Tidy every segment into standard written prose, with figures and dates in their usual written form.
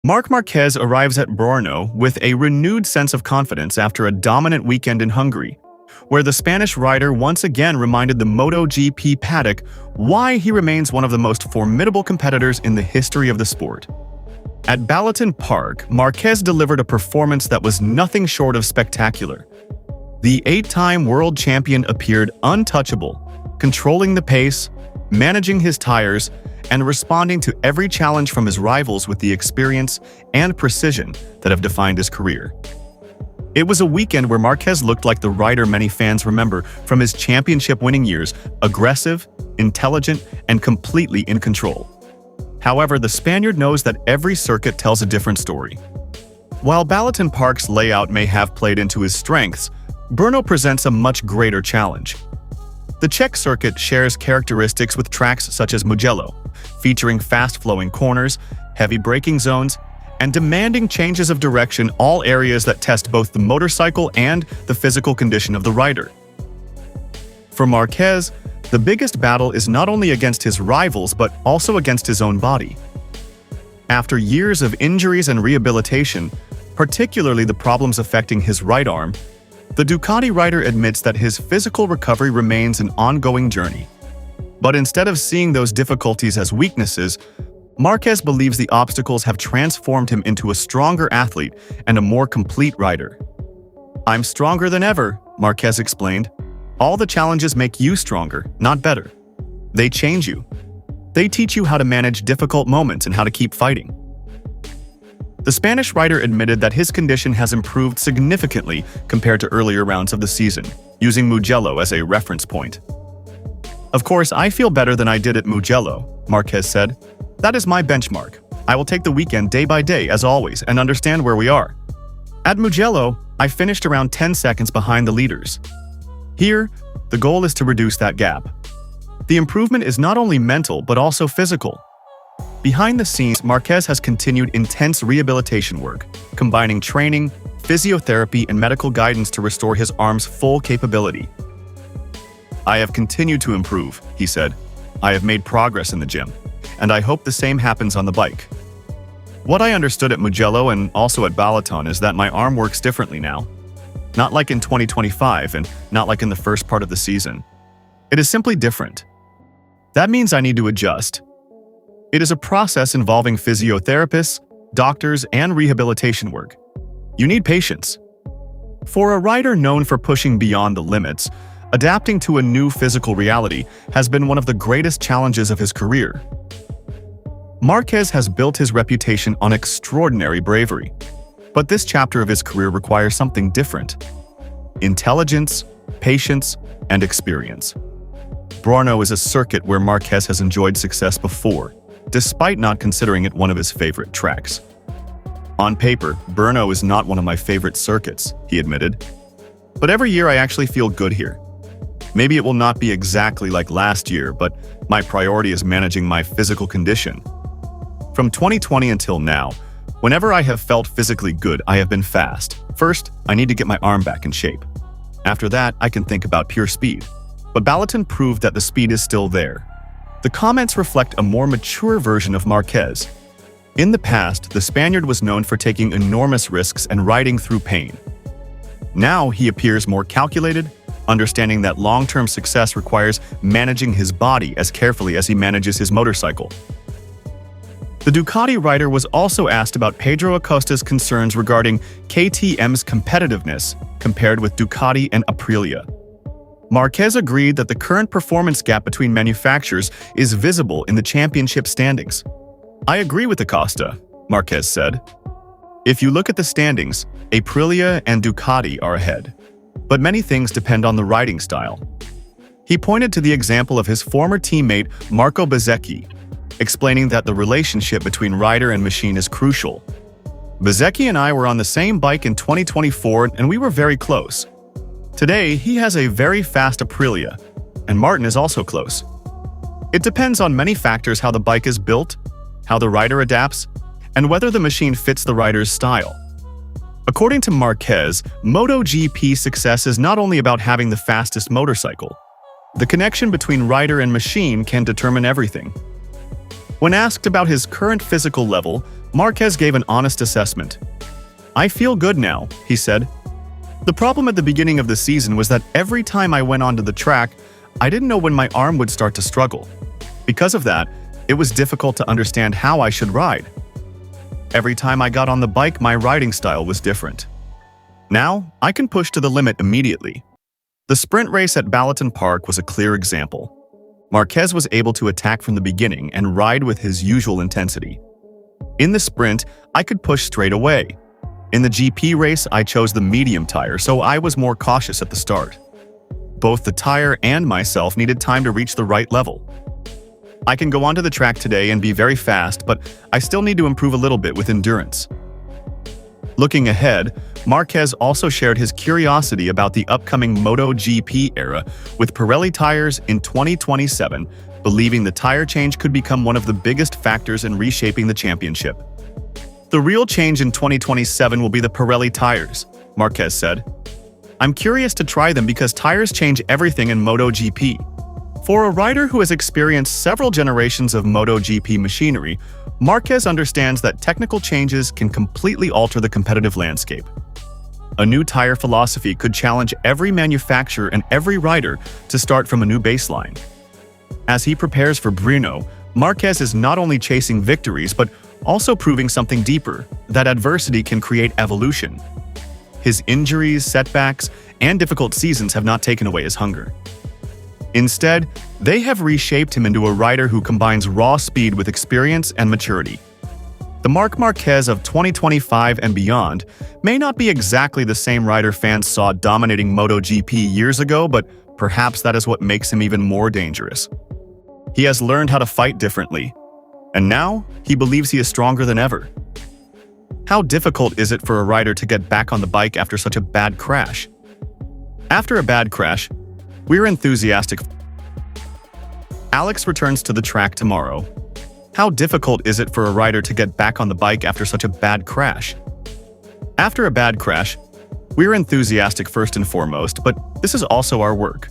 Marc Marquez arrives at Brno with a renewed sense of confidence after a dominant weekend in Hungary, where the Spanish rider once again reminded the MotoGP paddock why he remains one of the most formidable competitors in the history of the sport. At Balaton Park, Marquez delivered a performance that was nothing short of spectacular. The 8-time world champion appeared untouchable, controlling the pace, managing his tires, and responding to every challenge from his rivals with the experience and precision that have defined his career. It was a weekend where Marquez looked like the rider many fans remember from his championship-winning years, aggressive, intelligent, and completely in control. However, the Spaniard knows that every circuit tells a different story. While Balaton Park's layout may have played into his strengths, Brno presents a much greater challenge. The Czech circuit shares characteristics with tracks such as Mugello, featuring fast-flowing corners, heavy braking zones, and demanding changes of direction, all areas that test both the motorcycle and the physical condition of the rider. For Marquez, the biggest battle is not only against his rivals but also against his own body. After years of injuries and rehabilitation, particularly the problems affecting his right arm, the Ducati rider admits that his physical recovery remains an ongoing journey. But instead of seeing those difficulties as weaknesses, Marquez believes the obstacles have transformed him into a stronger athlete and a more complete rider. "I'm stronger than ever," Marquez explained. "All the challenges make you stronger, not better. They change you. They teach you how to manage difficult moments and how to keep fighting." The Spanish rider admitted that his condition has improved significantly compared to earlier rounds of the season, using Mugello as a reference point. "Of course, I feel better than I did at Mugello," Marquez said. "That is my benchmark. I will take the weekend day by day, as always, and understand where we are. At Mugello, I finished around 10 seconds behind the leaders. Here, the goal is to reduce that gap. The improvement is not only mental but also physical." Behind the scenes, Marquez has continued intense rehabilitation work, combining training, physiotherapy, and medical guidance to restore his arm's full capability. "I have continued to improve," he said. "I have made progress in the gym, and I hope the same happens on the bike. What I understood at Mugello and also at Balaton is that my arm works differently now. Not like in 2025 and not like in the first part of the season. It is simply different. That means I need to adjust. It is a process involving physiotherapists, doctors, and rehabilitation work. You need patience." For a rider known for pushing beyond the limits, adapting to a new physical reality has been one of the greatest challenges of his career. Marquez has built his reputation on extraordinary bravery. But this chapter of his career requires something different: intelligence, patience, and experience. Brno is a circuit where Marquez has enjoyed success before, despite not considering it one of his favorite tracks. "On paper, Brno is not one of my favorite circuits," he admitted. "But every year I actually feel good here. Maybe it will not be exactly like last year, but my priority is managing my physical condition. From 2020 until now, whenever I have felt physically good, I have been fast. First, I need to get my arm back in shape. After that, I can think about pure speed. But Balaton proved that the speed is still there." The comments reflect a more mature version of Marquez. In the past, the Spaniard was known for taking enormous risks and riding through pain. Now he appears more calculated, understanding that long-term success requires managing his body as carefully as he manages his motorcycle. The Ducati rider was also asked about Pedro Acosta's concerns regarding KTM's competitiveness compared with Ducati and Aprilia. Marquez agreed that the current performance gap between manufacturers is visible in the championship standings. "I agree with Acosta," Marquez said. "If you look at the standings, Aprilia and Ducati are ahead. But many things depend on the riding style." He pointed to the example of his former teammate Marco Bezzecchi, explaining that the relationship between rider and machine is crucial. "Bezzecchi and I were on the same bike in 2024 and we were very close. Today, he has a very fast Aprilia, and Martin is also close. It depends on many factors: how the bike is built, how the rider adapts, and whether the machine fits the rider's style." According to Marquez, MotoGP success is not only about having the fastest motorcycle. The connection between rider and machine can determine everything. When asked about his current physical level, Marquez gave an honest assessment. "I feel good now," he said. "The problem at the beginning of the season was that every time I went onto the track, I didn't know when my arm would start to struggle. Because of that, it was difficult to understand how I should ride. Every time I got on the bike, my riding style was different. Now, I can push to the limit immediately." The sprint race at Balaton Park was a clear example. Marquez was able to attack from the beginning and ride with his usual intensity. "In the sprint, I could push straight away. In the GP race, I chose the medium tire, so I was more cautious at the start. Both the tire and myself needed time to reach the right level. I can go onto the track today and be very fast, but I still need to improve a little bit with endurance." Looking ahead, Marquez also shared his curiosity about the upcoming MotoGP era with Pirelli tires in 2027, believing the tire change could become one of the biggest factors in reshaping the championship. "The real change in 2027 will be the Pirelli tires," Marquez said. "I'm curious to try them because tires change everything in MotoGP. For a rider who has experienced several generations of MotoGP machinery, Marquez understands that technical changes can completely alter the competitive landscape. A new tire philosophy could challenge every manufacturer and every rider to start from a new baseline." As he prepares for Brno, Marquez is not only chasing victories but also proving something deeper, that adversity can create evolution. His injuries, setbacks, and difficult seasons have not taken away his hunger. Instead, they have reshaped him into a rider who combines raw speed with experience and maturity. The Marc Marquez of 2025 and beyond may not be exactly the same rider fans saw dominating MotoGP years ago, but perhaps that is what makes him even more dangerous. He has learned how to fight differently, and now he believes he is stronger than ever. How difficult is it for a rider to get back on the bike after such a bad crash? After a bad crash, we're enthusiastic. Alex returns to the track tomorrow. How difficult is it for a rider to get back on the bike after such a bad crash? After a bad crash, we're enthusiastic first and foremost, but this is also our work.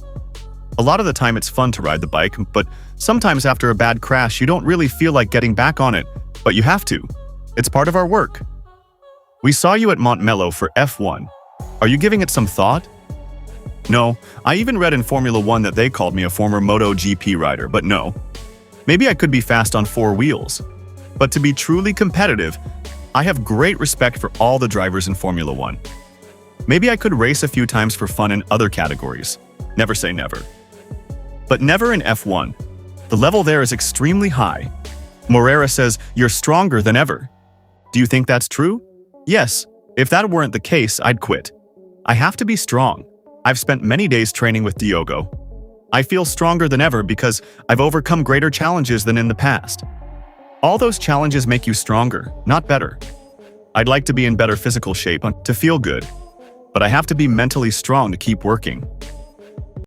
A lot of the time it's fun to ride the bike, but sometimes after a bad crash you don't really feel like getting back on it, but you have to. It's part of our work. We saw you at Mugello for F1. Are you giving it some thought? No, I even read in Formula 1 that they called me a former MotoGP rider, but no. Maybe I could be fast on four wheels. But to be truly competitive, I have great respect for all the drivers in Formula 1. Maybe I could race a few times for fun in other categories. Never say never. But never in F1. The level there is extremely high. Morera says you're stronger than ever. Do you think that's true? Yes. If that weren't the case, I'd quit. I have to be strong. I've spent many days training with Diogo. I feel stronger than ever because I've overcome greater challenges than in the past. All those challenges make you stronger, not better. I'd like to be in better physical shape to feel good, but I have to be mentally strong to keep working.